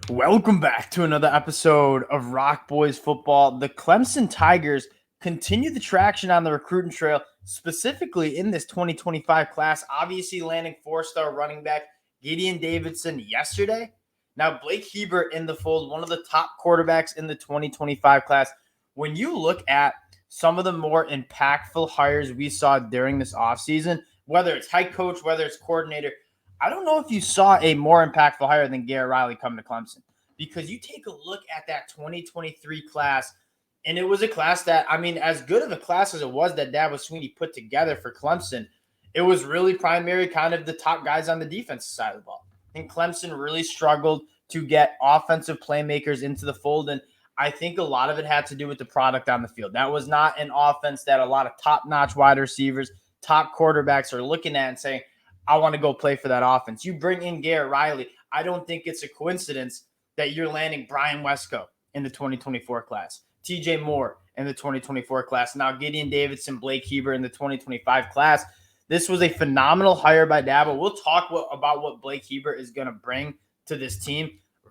Welcome back to another episode of Rock Boys Football. The Clemson Tigers continue the traction on the recruiting trail, specifically in this 2025 class, obviously landing four-star running back Gideon Davidson yesterday. Now, Blake Hebert in the fold, one of the top quarterbacks in the 2025 class. When you look at some of the more impactful hires we saw during this offseason, whether it's head coach, whether it's coordinator, I don't know if you saw a more impactful hire than Garrett Riley come to Clemson, because you take a look at that 2023 class, and it was a class that, as good of a class as it was that Dabo Swinney put together for Clemson, it was really primary kind of the top guys on the defensive side of the ball. And Clemson really struggled to get offensive playmakers into the fold, and I think a lot of it had to do with the product on the field. That was not an offense that a lot of top-notch wide receivers, top quarterbacks are looking at and saying, I want to go play for that offense. You bring in Garrett Riley. I don't think it's a coincidence that you're landing Brian Wesco in the 2024 class, TJ Moore in the 2024 class, now Gideon Davidson, Blake Hebert in the 2025 class. This was a phenomenal hire by Dabo. We'll talk about what Blake Hebert is going to bring to this team.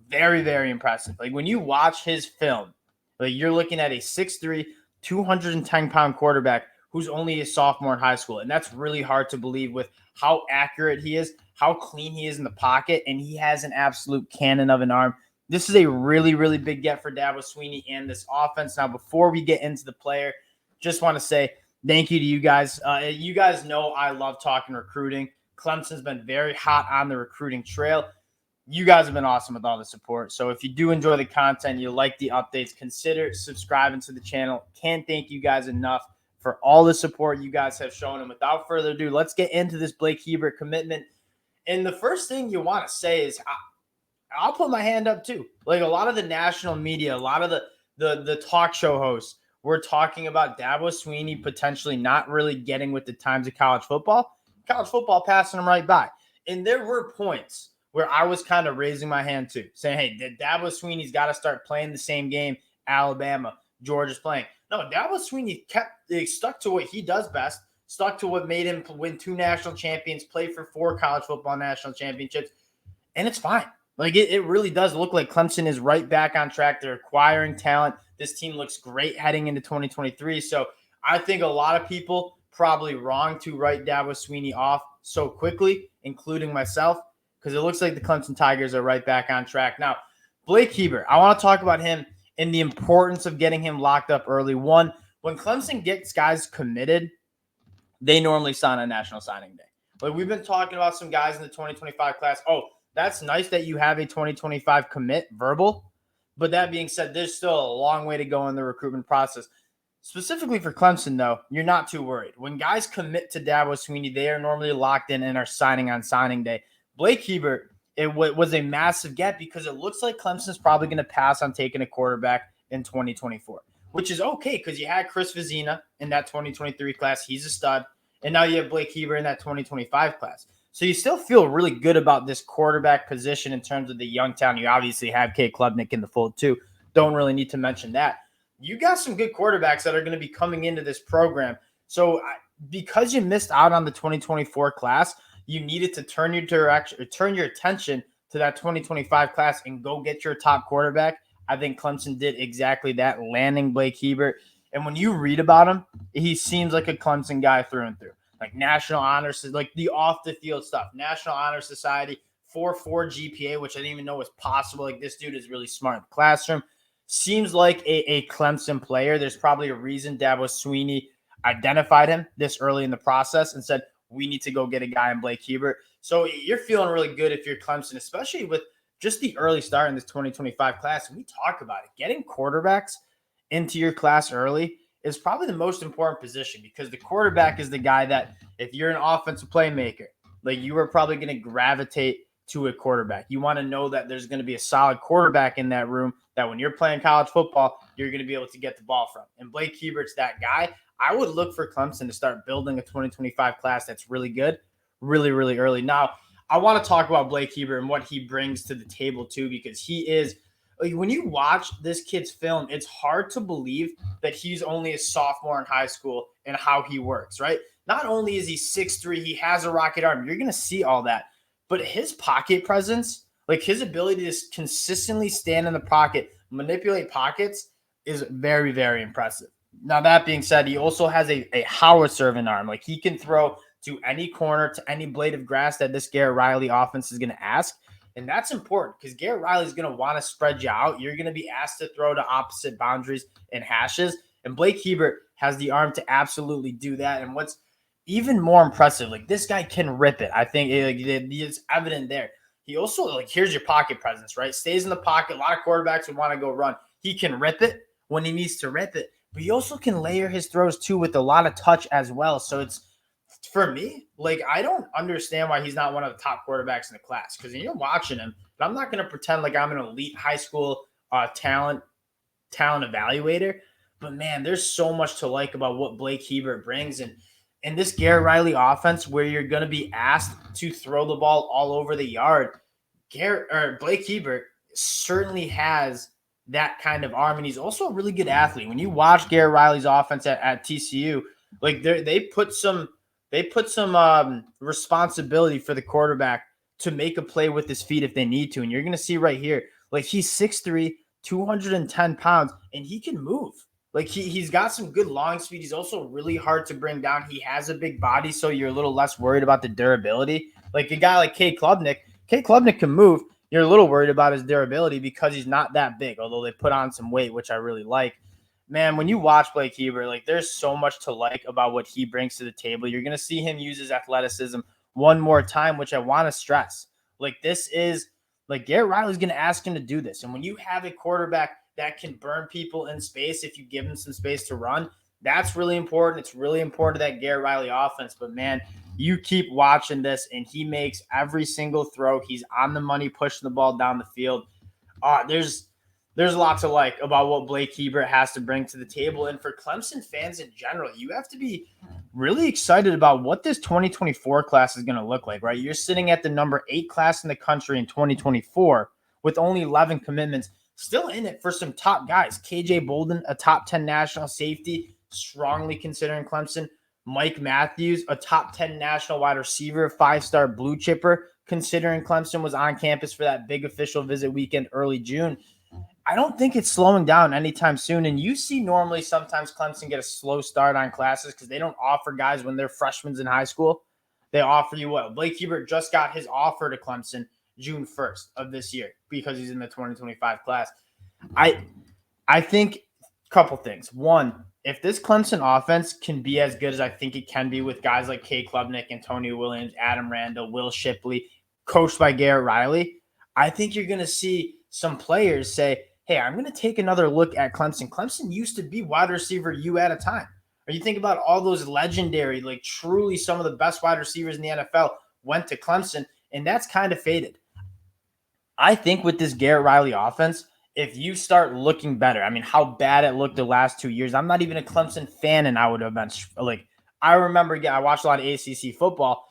Very, very impressive. Like, when you watch his film, like, you're looking at a 6'3", 210-pound quarterback who's only a sophomore in high school. And that's really hard to believe with how accurate he is, how clean he is in the pocket, and he has an absolute cannon of an arm. This is a really, really big get for Dabo Swinney and this offense. Now, before we get into the player, just want to say thank you to you guys. You guys know I love talking recruiting. Clemson's been very hot on the recruiting trail. You guys have been awesome with all the support. So if you do enjoy the content, you like the updates, consider subscribing to the channel. Can't thank you guys enough for all the support you guys have shown. And without further ado, let's get into this Blake Hebert commitment. And the first thing you want to say is, I'll put my hand up too. Like, a lot of the national media, a lot of the talk show hosts were talking about Dabo Swinney potentially not really getting with the times of college football passing him right by. And there were points where I was kind of raising my hand too, saying, hey, Dabo Swinney's got to start playing the same game Alabama, Georgia's playing. No, Dabo Swinney stuck to what he does best, stuck to what made him win 2 national champions, play for 4 college football national championships, and it's fine. Like, it really does look like Clemson is right back on track. They're acquiring talent. This team looks great heading into 2023. So I think a lot of people probably wrong to write Dabo Swinney off so quickly, including myself, because it looks like the Clemson Tigers are right back on track. Now, Blake Hebert, I want to talk about him and the importance of getting him locked up early. One, when Clemson gets guys committed, they normally sign on National Signing Day. But we've been talking about some guys in the 2025 class. Oh, that's nice that you have a 2025 commit verbal. But that being said, there's still a long way to go in the recruitment process. Specifically for Clemson, though, you're not too worried. When guys commit to Dabo Swinney, they are normally locked in and are signing on signing day. Blake Hebert, it was a massive get because it looks like Clemson's probably going to pass on taking a quarterback in 2024, which is okay because you had Chris Vizina in that 2023 class. He's a stud. And now you have Blake Hebert in that 2025 class. So you still feel really good about this quarterback position in terms of the young talent. You obviously have Kate Klubnik in the fold too. Don't really need to mention that. You got some good quarterbacks that are going to be coming into this program. So because you missed out on the 2024 class, you needed to turn your attention to that 2025 class and go get your top quarterback. I think Clemson did exactly that, landing Blake Hebert. And when you read about him, he seems like a Clemson guy through and through. Like National Honors, like the off-the-field stuff. National Honor Society, 4.4 GPA, which I didn't even know was possible. Like, this dude is really smart in the classroom. Seems like a Clemson player. There's probably a reason Dabo Swinney identified him this early in the process and said, we need to go get a guy in Blake Hebert. So you're feeling really good if you're Clemson, especially with just the early start in this 2025 class. We talk about it. Getting quarterbacks into your class early is probably the most important position, because the quarterback is the guy that, if you're an offensive playmaker, like, you are probably going to gravitate to a quarterback. You want to know that there's going to be a solid quarterback in that room that when you're playing college football, you're going to be able to get the ball from. And Blake Hebert's that guy. I would look for Clemson to start building a 2025 class that's really good, really, really early. Now, I want to talk about Blake Hebert and what he brings to the table too, because he is, like, when you watch this kid's film, it's hard to believe that he's only a sophomore in high school and how he works, right? Not only is he 6'3", he has a rocket arm. You're going to see all that. But his pocket presence Like his ability to consistently stand in the pocket, manipulate pockets is very, very impressive. Now, that being said, he also has a howitzer of an arm. Like he can throw to any corner, to any blade of grass that this Garrett Riley offense is going to ask. And that's important because Garrett Riley is going to want to spread you out. You're going to be asked to throw to opposite boundaries and hashes. And Blake Hebert has the arm to absolutely do that. And what's even more impressive, like this guy can rip it. I think it's evident there. He also, like, here's your pocket presence, right? Stays in the pocket. A lot of quarterbacks would want to go run. He can rip it when he needs to rip it. But he also can layer his throws too with a lot of touch as well. So it's, for me, like, I don't understand why he's not one of the top quarterbacks in the class, because you're watching him. But I'm not going to pretend like I'm an elite high school talent evaluator. But man, there's so much to like about what Blake Hebert brings, and this Garrett Riley offense, where you're going to be asked to throw the ball all over the yard. Blake Hebert certainly has that kind of arm, and he's also a really good athlete. When you watch Garrett Riley's offense at TCU, like they put some responsibility for the quarterback to make a play with his feet if they need to. And you're going to see right here, like he's 6'3", 210 pounds, and he can move. Like he's got some good long speed. He's also really hard to bring down. He has a big body, so you're a little less worried about the durability. Like a guy like Cade Klubnik can move. You're a little worried about his durability because he's not that big, although they put on some weight, which I really like. Man, when you watch Blake Hebert, like there's so much to like about what he brings to the table. You're going to see him use his athleticism one more time, which I want to stress. Like this is, like Garrett Riley's going to ask him to do this. And when you have a quarterback that can burn people in space, if you give him some space to run, that's really important. It's really important to that Garrett Riley offense. But man, you keep watching this, and he makes every single throw. He's on the money, pushing the ball down the field. There's lots to like about what Blake Hebert has to bring to the table. And for Clemson fans in general, you have to be really excited about what this 2024 class is going to look like, right? You're sitting at the number 8 class in the country in 2024 with only 11 commitments, still in it for some top guys. KJ Bolden, a top 10 national safety, strongly considering Clemson. Mike Matthews, a top 10 national wide receiver, 5-star blue chipper, considering Clemson was on campus for that big official visit weekend early June. I don't think it's slowing down anytime soon. And you see normally sometimes Clemson get a slow start on classes because they don't offer guys when they're freshmen in high school. They offer you what? Blake Hebert just got his offer to Clemson June 1st of this year because he's in the 2025 class. I think a couple things. One, if this Clemson offense can be as good as I think it can be with guys like Cade Klubnik, Antonio Williams, Adam Randall, Will Shipley, coached by Garrett Riley, I think you're going to see some players say, hey, I'm going to take another look at Clemson. Clemson used to be wide receiver U at a time. Or you think about all those legendary, like truly some of the best wide receivers in the NFL went to Clemson, and that's kind of faded. I think with this Garrett Riley offense, if you start looking better, I mean, how bad it looked the last 2 years. I'm not even a Clemson fan, and I would have been like, I remember, I watched a lot of ACC football,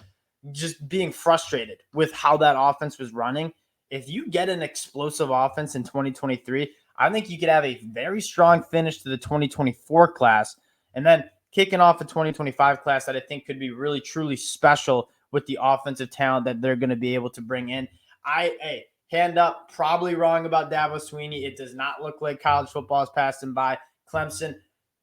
just being frustrated with how that offense was running. If you get an explosive offense in 2023, I think you could have a very strong finish to the 2024 class, and then kicking off a 2025 class that I think could be really, truly special with the offensive talent that they're going to be able to bring in. Hand up, probably wrong about Dabo Swinney. It does not look like college football has passed him by. Clemson,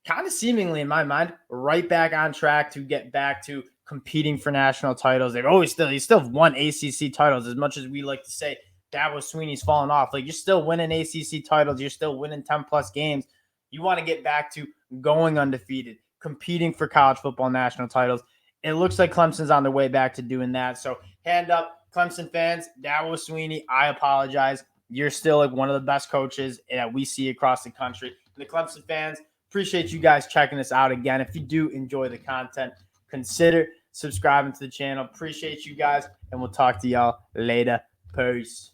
kind of seemingly in my mind, right back on track to get back to competing for national titles. They still have won ACC titles, as much as we like to say Dabo Swinney's fallen off. Like, you're still winning ACC titles. You're still winning 10-plus games. You want to get back to going undefeated, competing for college football national titles. It looks like Clemson's on their way back to doing that. So hand up, Clemson fans. Dabo Swinney, I apologize. You're still like one of the best coaches that we see across the country. And the Clemson fans, appreciate you guys checking us out again. If you do enjoy the content, consider subscribing to the channel. Appreciate you guys, and we'll talk to y'all later. Peace.